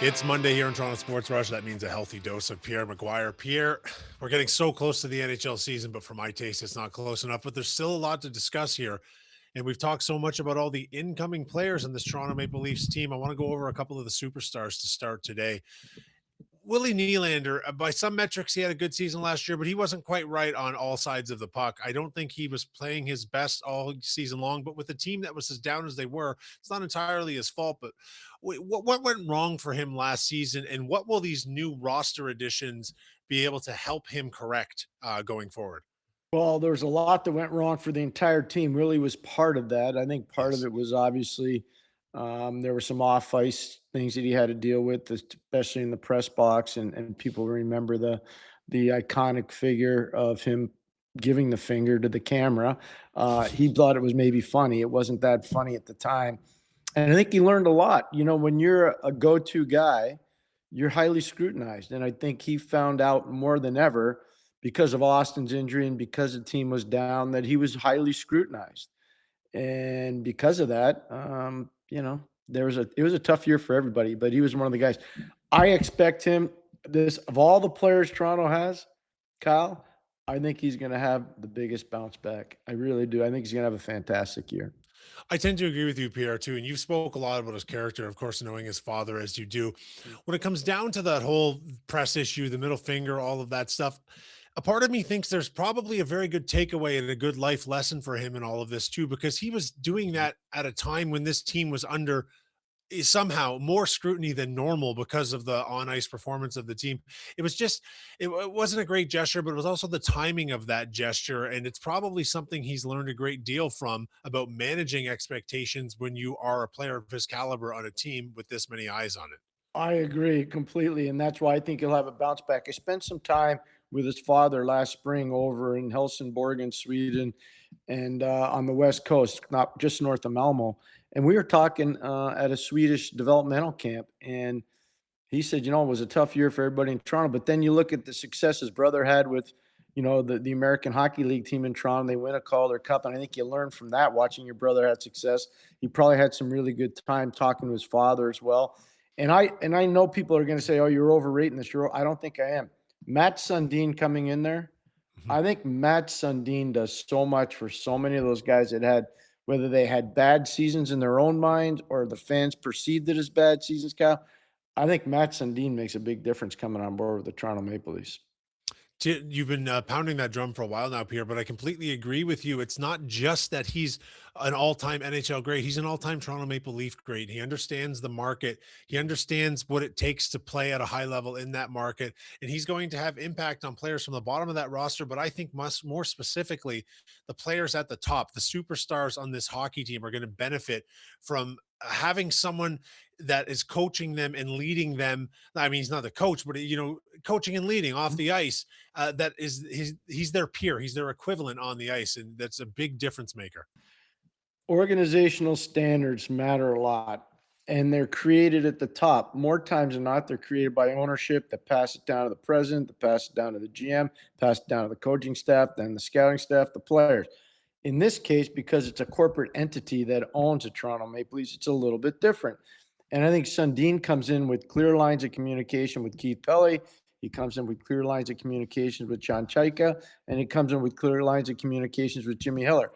It's Monday here in Toronto Sports Rush. That means a healthy dose of Pierre McGuire. Pierre, we're getting so close to the NHL season, but for my taste, it's not close enough. But there's still a lot to discuss here. And we've talked so much about all the incoming players in this Toronto Maple Leafs team. I want to go over a couple of the superstars to start today. Willie Nylander, by some metrics, he had a good season last year, but he wasn't quite right on all sides of the puck. I don't think he was playing his best all season long, but with a team that was as down as they were, it's not entirely his fault. But what went wrong for him last season, and what will these new roster additions be able to help him correct going forward? Well, there was a lot that went wrong for the entire team. Really was part of that. I think part of Yes. it was obviously there were some off ice things that he had to deal with, especially in the press box, and people remember the iconic figure of him giving the finger to the camera. He thought it was maybe funny. It wasn't that funny at the time, and I think he learned a lot. You know, when you're a go-to guy, you're highly scrutinized, and I think he found out more than ever because of Austin's injury and because the team was down that he was highly scrutinized. And because of that, it was a tough year for everybody, but he was one of the guys. I expect him this of all the players Toronto has, Kyle, I think he's going to have the biggest bounce back. I really do. I think he's going to have a fantastic year. I tend to agree with you, Pierre, too. And you spoke a lot about his character, of course, knowing his father as you do. When it comes down to that whole press issue, the middle finger, all of that stuff, a part of me thinks there's probably a very good takeaway and a good life lesson for him in all of this, too, because he was doing that at a time when this team was under is somehow more scrutiny than normal because of the on ice performance of the team. It was just, it wasn't a great gesture, but it was also the timing of that gesture. And it's probably something he's learned a great deal from about managing expectations when you are a player of his caliber on a team with this many eyes on it. I agree completely, and that's why I think he'll have a bounce back. I spent some time with his father last spring over in Helsingborg in Sweden, and on the west coast, not just north of Malmo. And we were talking at a Swedish developmental camp, and he said, it was a tough year for everybody in Toronto. But then you look at the success his brother had with, the American Hockey League team in Toronto. They win a Calder Cup, and I think you learn from that. Watching your brother had success, he probably had some really good time talking to his father as well. And I know people are going to say, "Oh, you're overrating this." I don't think I am. Matt Sundin coming in there. Mhm. I think Matt Sundin does so much for so many of those guys that had, whether they had bad seasons in their own minds or the fans perceived it as bad seasons. Kyle, I think Matt Sundin makes a big difference coming on board with the Toronto Maple Leafs. You've been pounding that drum for a while now, Pierre, but I completely agree with you. It's not just that he's an all-time NHL great. He's an all-time Toronto Maple Leaf great. He understands the market. He understands what it takes to play at a high level in that market, and he's going to have impact on players from the bottom of that roster. But I think much more specifically, the players at the top, the superstars on this hockey team, are going to benefit from having someone that is coaching them and leading them. I mean, he's not the coach, but coaching and leading off the ice, that is he's their peer, he's their equivalent on the ice, and that's a big difference maker. Organizational standards matter a lot, and they're created at the top. More times than not, they're created by ownership that pass it down to the president, that pass it down to the GM, pass it down to the coaching staff, then the scouting staff, the players. In this case, because it's a corporate entity that owns the Toronto Maple Leafs, it's a little bit different. And I think Sundin comes in with clear lines of communication with Keith Pelley. He comes in with clear lines of communications with John Chaika, and he comes in with clear lines of communications with Jimmy Hiller.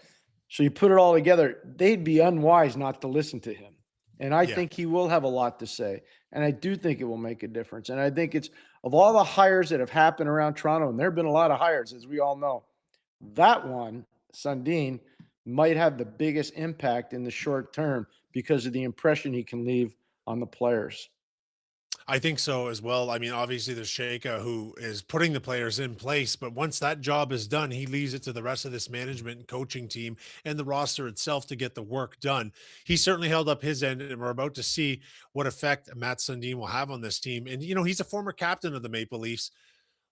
So you put it all together, they'd be unwise not to listen to him. And I Yeah. think he will have a lot to say. And I do think it will make a difference. And I think it's of all the hires that have happened around Toronto, and there have been a lot of hires, as we all know, that one, Sundin, might have the biggest impact in the short term because of the impression he can leave on the players. I think so as well. I mean, obviously there's Shaka who is putting the players in place, but once that job is done, he leaves it to the rest of this management and coaching team and the roster itself to get the work done. He certainly held up his end, and we're about to see what effect Matt Sundin will have on this team. And he's a former captain of the Maple Leafs.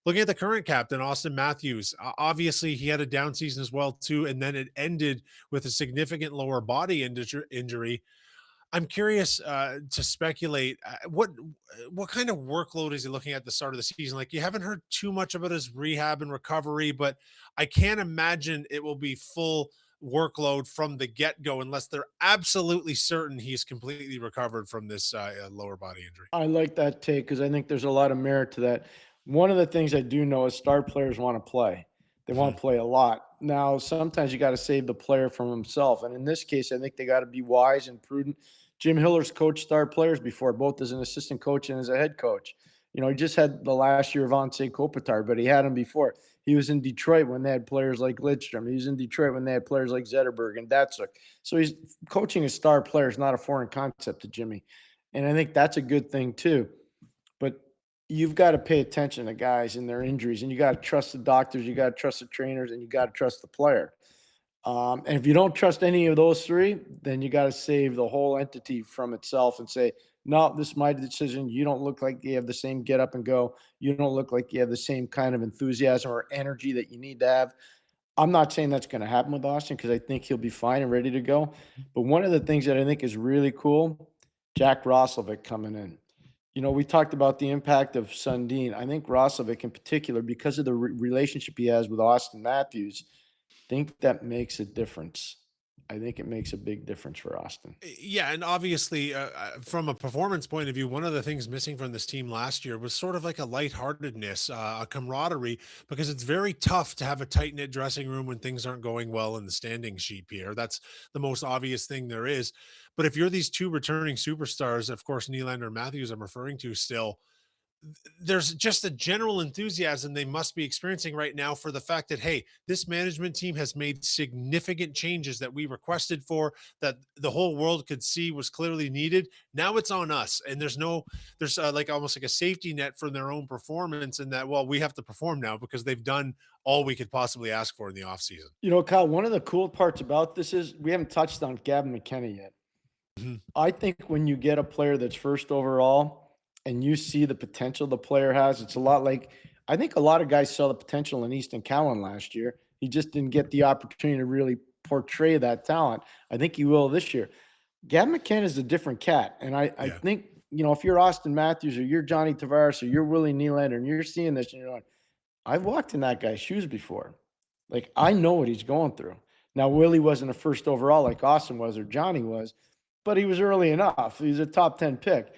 Looking at the current captain, Austin Matthews, obviously he had a down season as well too, and then it ended with a significant lower body injury. I'm curious to speculate what kind of workload is he looking at the start of the season? Like, you haven't heard too much about his rehab and recovery, but I can't imagine it will be full workload from the get go unless they're absolutely certain he's completely recovered from this lower body injury. I like that take because I think there's a lot of merit to that. One of the things I do know is star players want to play. They want Mhm. to play a lot. Now, sometimes you got to save the player from himself. And in this case, I think they got to be wise and prudent. Jim Hiller's coached star players before, both as an assistant coach and as a head coach. He just had the last year of Anse Kopitar, but he had him before. He was in Detroit when they had players like Lidstrom. He was in Detroit when they had players like Zetterberg and Datsuk. So he's coaching a star player is not a foreign concept to Jimmy. And I think that's a good thing too. But you've got to pay attention to guys and their injuries, and you got to trust the doctors, you got to trust the trainers, and you got to trust the player. And if you don't trust any of those three, then you got to save the whole entity from itself and say, no, this is my decision. You don't look like you have the same get up and go. You don't look like you have the same kind of enthusiasm or energy that you need to have. I'm not saying that's going to happen with Austin because I think he'll be fine and ready to go. But one of the things that I think is really cool, Jack Roslovic coming in. We talked about the impact of Sundin. I think Roslovic in particular, because of the relationship he has with Austin Matthews, think that makes a difference. I think it makes a big difference for Austin. Yeah, and obviously, from a performance point of view, one of the things missing from this team last year was sort of like a lightheartedness, a camaraderie, because it's very tough to have a tight knit dressing room when things aren't going well in the standing sheet, Pierre. That's the most obvious thing there is. But if you're these two returning superstars, of course, Nylander and Matthews, I'm referring to still, there's just a general enthusiasm they must be experiencing right now for the fact that, hey, this management team has made significant changes that we requested for, that the whole world could see was clearly needed. Now it's on us, and there's like almost like a safety net for their own performance, and that, well, we have to perform now because they've done all we could possibly ask for in the offseason. Kyle, one of the cool parts about this is we haven't touched on Gavin McKenna yet. Mhm. I think when you get a player that's first overall and you see the potential the player has, it's a lot like I think a lot of guys saw the potential in Easton Cowan last year. He just didn't get the opportunity to really portray that talent. I think he will this year. Gavin McKenna is a different cat. And I Yeah. think, if you're Austin Matthews or you're Johnny Tavares or you're Willie Nylander and you're seeing this and you're like, I've walked in that guy's shoes before. Like, I know what he's going through. Now, Willie wasn't a first overall like Austin was or Johnny was, but he was early enough. He's a top 10 pick.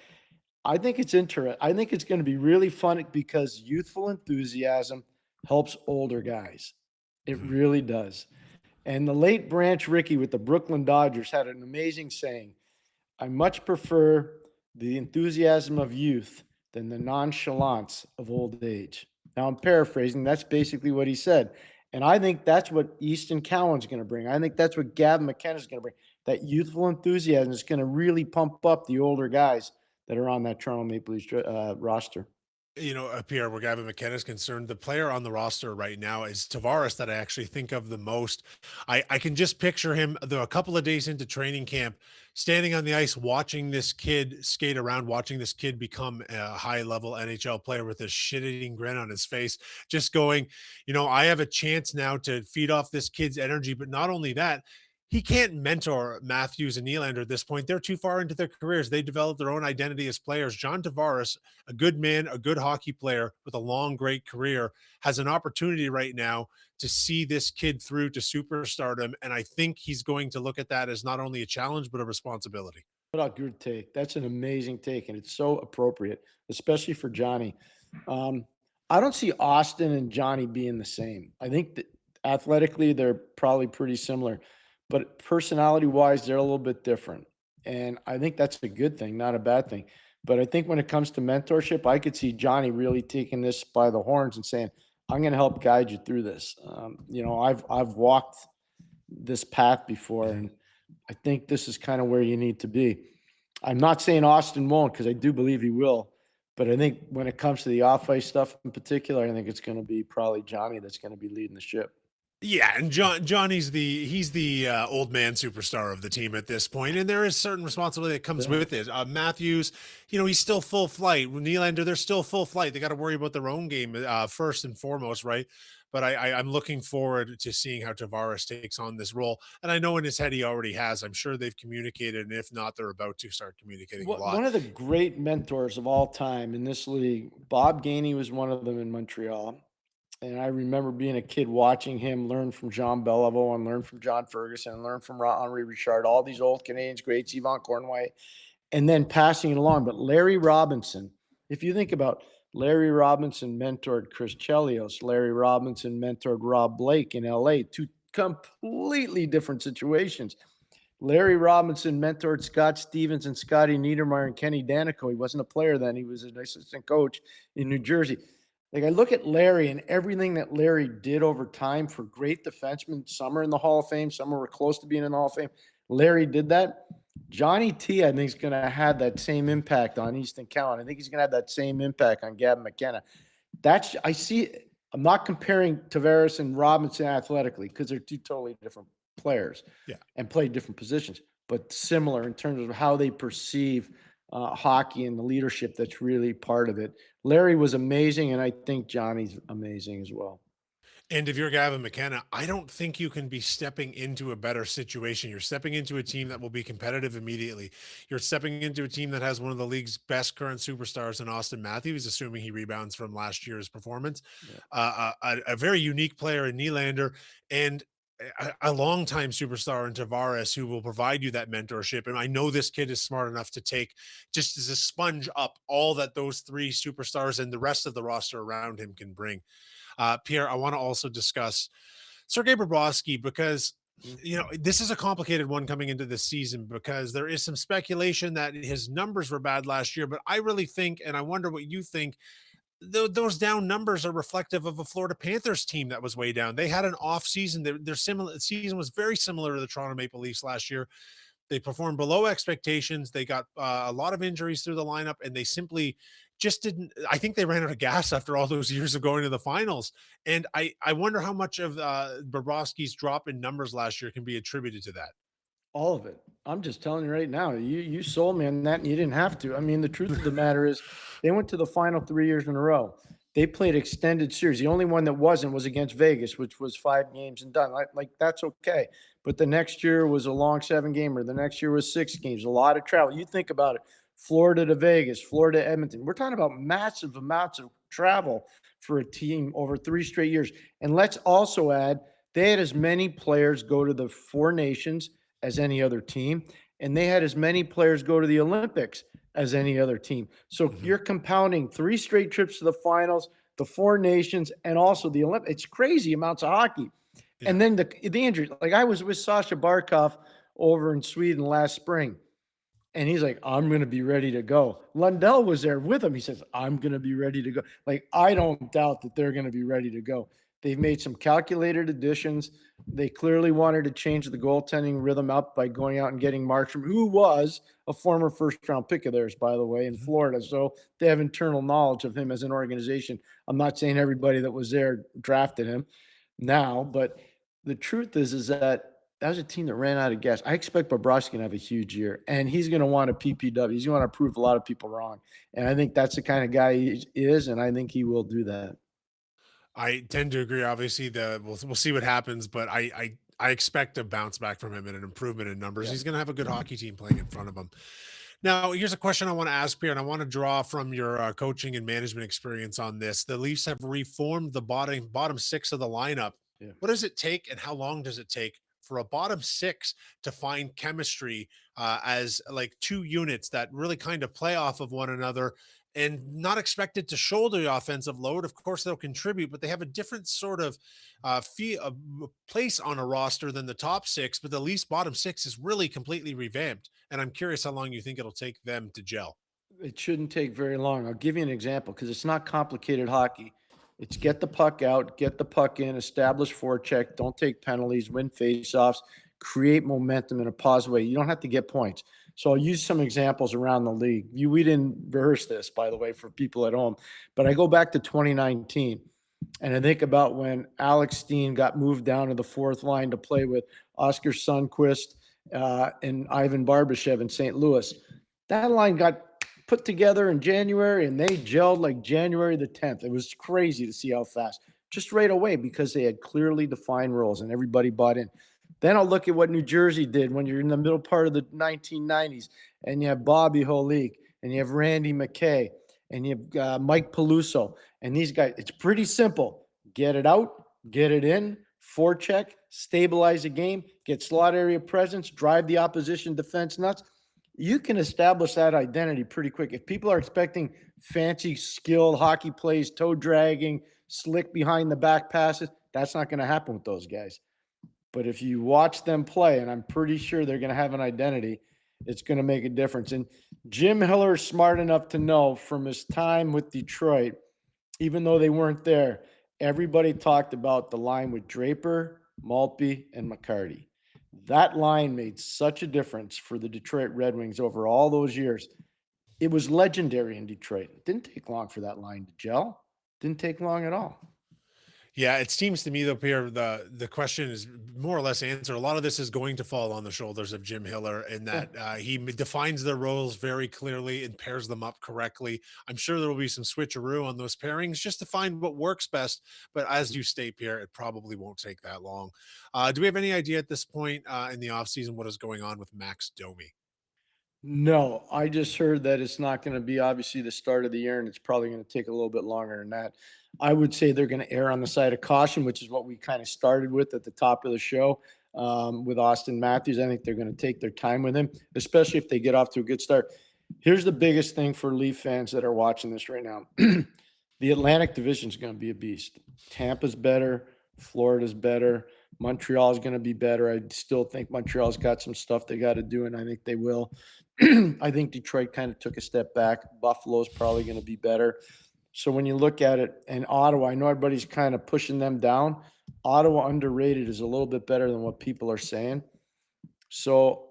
I think it's interesting. I think it's going to be really fun because youthful enthusiasm helps older guys. It Mhm. really does. And the late Branch Rickey with the Brooklyn Dodgers had an amazing saying: I much prefer the enthusiasm of youth than the nonchalance of old age. Now, I'm paraphrasing. That's basically what he said. And I think that's what Easton Cowan's going to bring. I think that's what Gavin McKenna is going to bring. That youthful enthusiasm is going to really pump up the older guys that are on that Toronto Maple Leafs roster. Pierre, where Gavin McKenna is concerned, the player on the roster right now is Tavares that I actually think of the most. I can just picture him a couple of days into training camp, standing on the ice, watching this kid skate around, watching this kid become a high level NHL player with a shit eating grin on his face, just going, I have a chance now to feed off this kid's energy. But not only that, he can't mentor Matthews and Nylander at this point. They're too far into their careers. They developed their own identity as players. John Tavares, a good man, a good hockey player with a long, great career, has an opportunity right now to see this kid through to superstardom. And I think he's going to look at that as not only a challenge, but a responsibility. What a good take. That's an amazing take. And it's so appropriate, especially for Johnny. Um, I don't see Austin and Johnny being the same. I think that athletically, they're probably pretty similar, but personality wise, they're a little bit different. And I think that's a good thing, not a bad thing. But I think when it comes to mentorship, I could see Johnny really taking this by the horns and saying, I'm going to help guide you through this. I've walked this path before, Mhm. and I think this is kind of where you need to be. I'm not saying Austin won't because I do believe he will, but I think when it comes to the off ice stuff in particular, I think it's going to be probably Johnny that's going to be leading the ship. Yeah, and Johnny's he's the old man superstar of the team at this point, and there is certain responsibility that comes Yeah. with it. Matthews, he's still full flight. Nylander, they're still full flight. They got to worry about their own game first and foremost, right? But I'm looking forward to seeing how Tavares takes on this role, and I know in his head he already has. I'm sure they've communicated, and if not, they're about to start communicating a lot. One of the great mentors of all time in this league, Bob Gainey was one of them in Montreal. And I remember being a kid watching him learn from Jean Beliveau and learn from John Ferguson and learn from Henri Richard, all these old Canadians, greats, Yvon Cornway, and then passing it along. But Larry Robinson, if you think about Larry Robinson mentored Chris Chelios, Larry Robinson mentored Rob Blake in LA, two completely different situations. Larry Robinson mentored Scott Stevens and Scotty Niedermayer and Kenny Danico. He wasn't a player then. He was an assistant coach in New Jersey. Like I look at Larry and everything that Larry did over time for great defensemen. Some are in the Hall of Fame. Some were close to being in the Hall of Fame. Larry did that. Johnny T, I think, is going to have that same impact on Easton Cowan. I think he's going to have that same impact on Gavin McKenna. I see. I'm not comparing Tavares and Robinson athletically because they're two totally different players, and play different positions, but similar in terms of how they perceive hockey and the leadership that's really part of it. Larry was amazing, and I think Johnny's amazing as well. And if you're Gavin McKenna, I don't think you can be stepping into a better situation. You're stepping into a team that will be competitive immediately. You're stepping into a team that has one of the league's best current superstars in Auston Matthews, assuming he rebounds from last year's performance. A very unique player in Nylander, and a longtime superstar in Tavares, who will provide you that mentorship. And I know this kid is smart enough to take, just as a sponge up, all that those three superstars and the rest of the roster around him can bring. Pierre, I want to also discuss Sergei Bobrovsky, because this is a complicated one coming into this season, because there is some speculation that his numbers were bad last year. But I really think, and I wonder what you think, those down numbers are reflective of a Florida Panthers team that was way down. They had an off season. Their similar season was very similar to the Toronto Maple Leafs last year. They performed below expectations. They got a lot of injuries through the lineup, and they simply just didn't. I think they ran out of gas after all those years of going to the finals. And I wonder how much of Bobrovsky's drop in numbers last year can be attributed to that. All of it. I'm just telling you right now. You sold me on that, and you didn't have to. I mean, the truth of the matter is, they went to the final 3 years in a row. They played extended series. The only one that wasn't was against Vegas, which was 5 games and done. Like that's okay. But the next year was a long 7-gamer. The next year was 6 games. A lot of travel. You think about it: Florida to Vegas, Florida to Edmonton. We're talking about massive amounts of travel for a team over 3 straight years. And let's also add, they had as many players go to the 4 nations as any other team, and they had as many players go to the Olympics as any other team. So you're compounding 3 straight trips to the finals, the 4 nations, and also the Olympics. It's crazy amounts of hockey. Yeah. And then the injuries. Like I was with Sasha Barkov over in Sweden last spring, and he's like, I'm going to be ready to go. Lundell was there with him. He says, I'm going to be ready to go. Like, I don't doubt that they're going to be ready to go. They've made some calculated additions. They clearly wanted to change the goaltending rhythm up by going out and getting Markstrom, who was a former first-round pick of theirs, by the way, in Florida. So they have internal knowledge of him as an organization. I'm not saying everybody that was there drafted him now, but the truth is that was a team that ran out of gas. I expect Bobrovsky to have a huge year, and he's going to want a PPW. He's going to want to prove a lot of people wrong. And I think that's the kind of guy he is, and I think he will do that. I tend to agree. Obviously, we'll see what happens, but I expect a bounce back from him and an improvement in numbers. Yeah. He's going to have a good hockey team playing in front of him. Now, here's a question I want to ask, Pierre, and I want to draw from your coaching and management experience on this. The Leafs have reformed the bottom 6 of the lineup. Yeah. What does it take, and how long does it take for a bottom 6 to find chemistry as like 2 units that really kind of play off of one another, and not expected to shoulder the offensive load? Of course, they'll contribute, but they have a different sort of place on a roster than the top 6. But the Leafs bottom 6 is really completely revamped, and I'm curious how long you think it'll take them to gel. It shouldn't take very long. I'll give you an example, because it's not complicated hockey. It's get the puck out, get the puck in, establish forecheck, don't take penalties, win faceoffs, create momentum in a positive way. You don't have to get points. So I'll use some examples around the league. We didn't rehearse this, by the way, for people at home, but I go back to 2019, and I think about when Alex Steen got moved down to the 4th line to play with Oscar Sundquist and Ivan Barbashev in St. Louis. That line got put together in January, and they gelled like January the 10th. It was crazy to see how fast, just right away, because they had clearly defined roles and everybody bought in. Then I'll look at what New Jersey did when you're in the middle part of the 1990s, and you have Bobby Holik, and you have Randy McKay, and you have Mike Peluso, and these guys. It's pretty simple. get it out, get it in, forecheck, stabilize the game, get slot area presence, drive the opposition defense nuts. You can establish that identity pretty quick. If people are expecting fancy, skilled hockey plays, toe dragging, slick behind the back passes, that's not going to happen with those guys. But if you watch them play, and I'm pretty sure they're going to have an identity, it's going to make a difference. And Jim Hiller is smart enough to know from his time with Detroit, even though they weren't there, everybody talked about the line with Draper, Maltby, and McCarty. That line made such a difference for the Detroit Red Wings over all those years. It was legendary in Detroit. It didn't take long for that line to gel. Didn't take long at all. Yeah, it seems to me though, Pierre, the question is more or less answered. A lot of this is going to fall on the shoulders of Jim Hiller in Yeah. that defines their roles very clearly and pairs them up correctly. I'm sure there will be some switcheroo on those pairings just to find what works best. But as you state, Pierre, it probably won't take that long. Do we have any idea at this point in the offseason what is going on with Max Domi? No, I just heard that it's not going to be obviously the start of the year, and it's probably going to take a little bit longer than that. I would say they're going to err on the side of caution, which is what we kind of started with at the top of the show with Auston Matthews. I think they're going to take their time with him, especially if they get off to a good start. Here's the biggest thing for Leaf fans that are watching this right now. The Atlantic Division is going to be a beast. Tampa's better. Florida's better. Montreal's going to be better. I still think Montreal's got some stuff they got to do, and I think they will. I think Detroit kind of took a step back. Buffalo's probably going to be better. So when you look at it, and Ottawa, I know everybody's kind of pushing them down. Ottawa underrated is a little bit better than what people are saying. So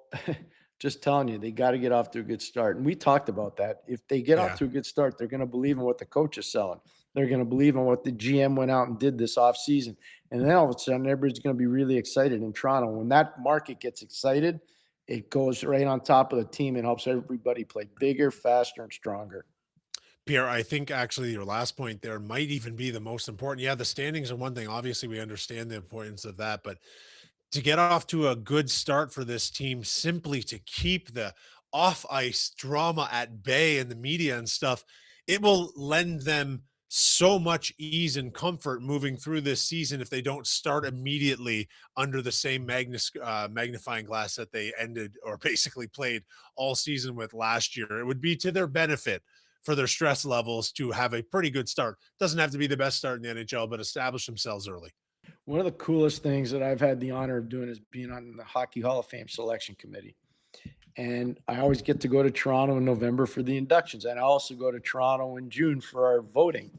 just telling you, they got to get off to a good start. And we talked about that. If they get off Yeah. to a good start, they're going to believe in what the coach is selling. They're going to believe in what the GM went out and did this offseason. And then all of a sudden, everybody's going to be really excited in Toronto. When that market gets excited, it goes right on top of the team and helps everybody play bigger, faster, and stronger. Pierre, I think actually your last point there might even be the most important. Yeah, the standings are one thing. Obviously, we understand the importance of that, but to get off to a good start for this team, simply to keep the off ice drama at bay and the media and stuff, it will lend them so much ease and comfort moving through this season if they don't start immediately under the same magnifying glass that they ended or basically played all season with last year. It would be to their benefit for their stress levels to have a pretty good start. Doesn't have to be the best start in the NHL, but establish themselves early. One of the coolest things that I've had the honor of doing is being on the Hockey Hall of Fame selection committee. And I always get to go to Toronto in November for the inductions. And I also go to Toronto in June for our voting.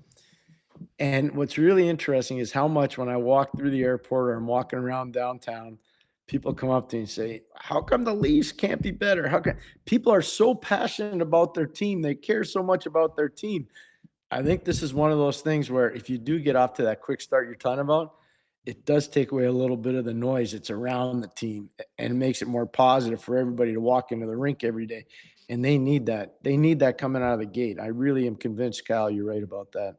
And what's really interesting is how much when I walk through the airport or I'm walking around downtown, people come up to me and say, "How come the Leafs can't be better? How come people are so passionate about their team? They care so much about their team." I think this is one of those things where if you do get off to that quick start you're talking about, it does take away a little bit of the noise that's around the team and makes it more positive for everybody to walk into the rink every day. And they need that. They need that coming out of the gate. I really am convinced, Kyle, you're right about that.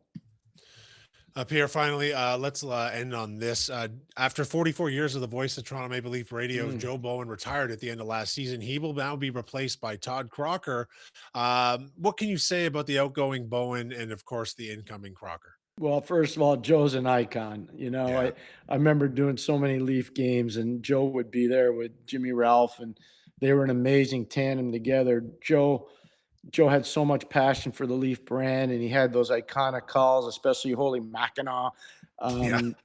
Pierre, finally, let's end on this. After 44 years of the voice of Toronto Maple Leaf Radio, Mm. Joe Bowen retired at the end of last season. He will now be replaced by Todd Crocker. What can you say about the outgoing Bowen and, of course, the incoming Crocker? Well, first of all, Joe's an icon. You know, Yeah. I remember doing so many Leaf games, and Joe would be there with Jimmy Ralph, and they were an amazing tandem together. Joe had so much passion for the Leaf brand, and he had those iconic calls, especially Holy Mackinac. Yeah. Um,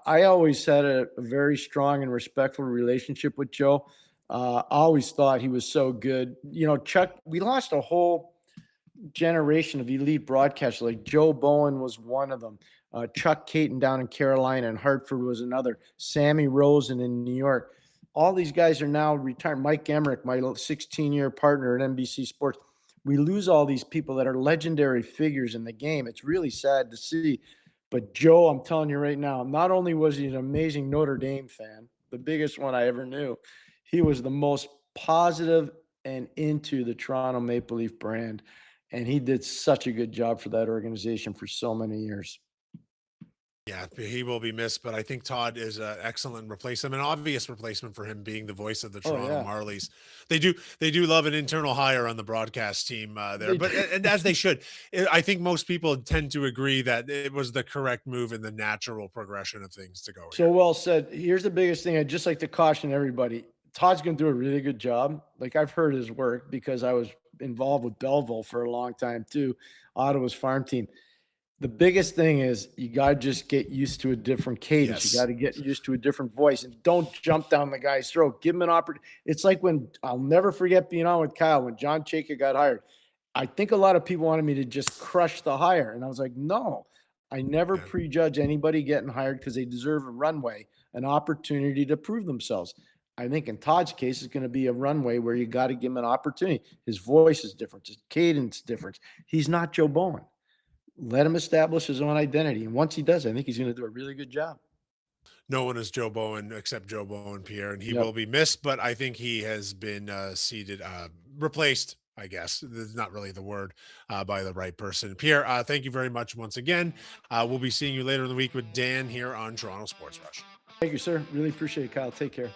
I always had a very strong and respectful relationship with Joe. I always thought he was so good. You know, Chuck, we lost a whole generation of elite broadcasters. Like Joe Bowen was one of them. Chuck Caton down in Carolina and Hartford was another. Sammy Rosen in New York. All these guys are now retired. Mike Emmerich, my 16-year partner at NBC Sports. We lose all these people that are legendary figures in the game. It's really sad to see. But Joe, I'm telling you right now, not only was he an amazing Notre Dame fan, the biggest one I ever knew, he was the most positive and into the Toronto Maple Leaf brand. And he did such a good job for that organization for so many years. Yeah, he will be missed, but I think Todd is an excellent replacement, an obvious replacement for him being the voice of the Oh Toronto yeah, Marlies. They do love an internal hire on the broadcast team there, they but do. and as they should. I think most people tend to agree that it was the correct move and the natural progression of things to go So here. well said. Here's the biggest thing. I'd just like to caution everybody. Todd's going to do a really good job. Like I've heard his work because I was involved with Belleville for a long time too, Ottawa's farm team. The biggest thing is you got to just get used to a different cadence. You got Yes, to get used to a different voice and don't jump down the guy's throat. Give him an opportunity. It's like when I'll never forget being on with Kyle when John Chayka got hired. I think a lot of people wanted me to just crush the hire. And I was like, no, I never yeah. prejudge anybody getting hired because they deserve a runway, an opportunity to prove themselves. I think in Todd's case, it's going to be a runway where you got to give him an opportunity. His voice is different, his cadence is different. He's not Joe Bowen. Let him establish his own identity. And once he does, I think he's going to do a really good job. No one is Joe Bowen except Joe Bowen, Pierre, and he Yep. will be missed. But I think he has been replaced. I guess that's not really the word by the right person. Pierre, thank you very much once again. We'll be seeing you later in the week with Dan here on Toronto Sports Rush. Thank you, sir. Really appreciate it, Kyle. Take care.